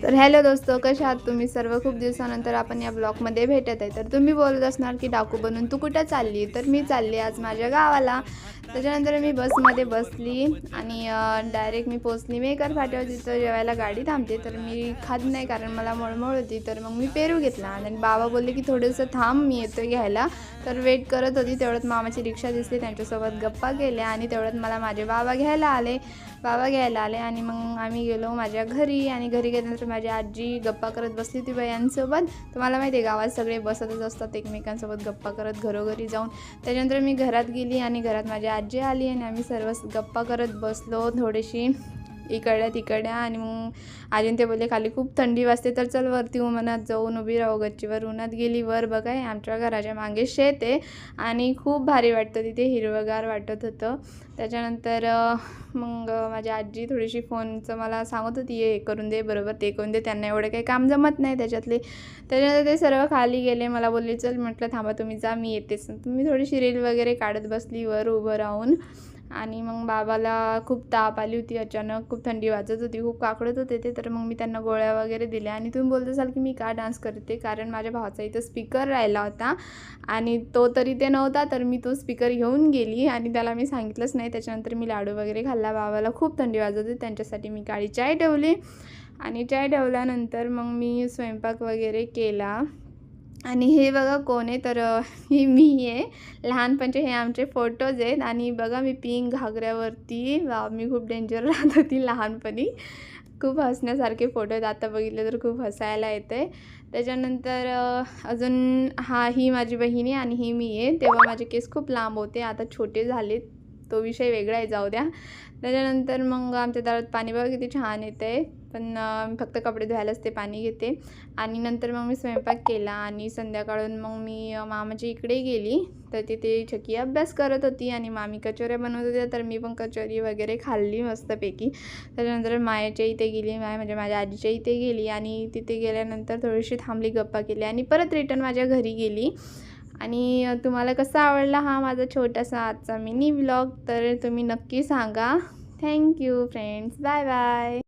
तर हॅलो दोस्तों, कशा आहात तुम्ही सर्व? खूप दिवसानंतर आपण या ब्लॉगमध्ये भेटत आहे. तर तुम्ही बोलत असणार की डाकू बनून तू कुठं चालली? तर मी चालली आज माझ्या गावाला. त्याच्यानंतर मी बसमध्ये बसली आणि डायरेक्ट मी पोचली मेकर फाट्यावर. तिथं जेवायला गाडी थांबते, तर मी खात नाही कारण मला मळमळ होती. तर मग मी पेरू घेतला आणि बाबा बोलले की थोडंसं थांब, मी येतो घ्यायला. तर वेट करत होती. तेवढ्यात मामाची रिक्षा दिसली, त्यांच्यासोबत गप्पा केल्या आणि तेवढ्यात मला माझे बाबा घ्यायला आले आणि मग आम्ही गेलो माझ्या घरी. आणि घरी गेल्यानंतर माझी आजी गप्पा करत बसली होती बायांसोबत. तुम्हाला माहिती आहे गावात सगळे बसतच असतात एकमेकांसोबत गप्पा करत घरोघरी जाऊन. त्याच्यानंतर मी घरात गेली आणि घरात माझी आजी आली आणि आम्ही सर्व गप्पा करत बसलो थोडीशी इकडल्या तिकडल्या. आणि मग आजीन ते बोलले खाली खूप थंडी वाजते, तर चल वरती उन्हात जाऊन उभी राहू गच्चीवर. उन्हात गेली. वर बघाय आमच्या घराच्या मागे शेत आहे आणि खूप भारी वाटतं तिथे, हिरवगार वाटत होतं. त्याच्यानंतर मग माझी आजी थोडीशी फोनचं मला सांगत होती, हे करून दे बरोबर, ते करून दे. त्यांना एवढं काही काम जमत नाही त्याच्यातले. त्याच्यानंतर ते सर्व खाली गेले. मला बोलले चल, म्हटलं थांबा तुम्ही जा, मी येतेच. तुम्ही थोडीशी रील वगैरे काढत बसली वर उभं राहून. आणि मग बाबाला खूप ताप आली होती अचानक, खूप थंडी वाजत होती, खूप काकडत होते ते. तर मग मी त्यांना गोळ्या वगैरे दिल्या. आणि तुम्ही बोलत असाल की मी का डान्स करते, कारण माझ्या भावाचा इथं स्पीकर राहिला होता आणि तो तरी ते नव्हता, तर मी तो स्पीकर घेऊन गेली आणि त्याला मी सांगितलंच नाही. त्याच्यानंतर मी लाडू वगैरे खाल्ला. बाबाला खूप थंडी वाजत होती, त्यांच्यासाठी मी काळी चाय ठेवली. आणि चाय ठेवल्यानंतर मग मी स्वयंपाक वगैरे केला. आणि हे बघा कोण आहे, तर ही मी आहे. लहानपणचे हे आमचे फोटोज आहेत. आणि बघा मी पिंक घागऱ्यावरती, मी खूप डेंजर राहत होती लहानपणी. खूप हसण्यासारखे फोटो आहेत, आता बघितलं तर खूप हसायला येतं आहे. त्याच्यानंतर अजून ही माझी बहीण आहे आणि ही मी आहे. तेव्हा माझे केस खूप लांब होते, आता छोटे झालेत, तो विषय वेगळा आहे, जाऊ द्या. त्याच्यानंतर मग आमच्या दारात पाणी बघा किती छान येतं आहे, पण फक्त कपडे धुवायलाच ते पाणी घेते. आणि नंतर मग मी स्वयंपाक केला आणि संध्याकाळून मग मी मामाच्या इकडे गेली. तर तिथे छकी अभ्यास करत होती आणि मामी कचोऱ्या बनवत होत्या, तर मी पण कचोरी वगैरे खाल्ली मस्तपैकी. त्याच्यानंतर मायाच्या इथे गेली, म्हणजे माझ्या आजीच्या इथे गेली आणि तिथे गेल्यानंतर थोडीशी थांबली, गप्पा केली आणि परत रिटर्न माझ्या घरी गेली. आणि तुम्हाला कसा आवडला हा माझा छोटासा आजचा मिनी व्लॉग, तर तुम्ही नक्की सांगा. Thank you friends, bye bye.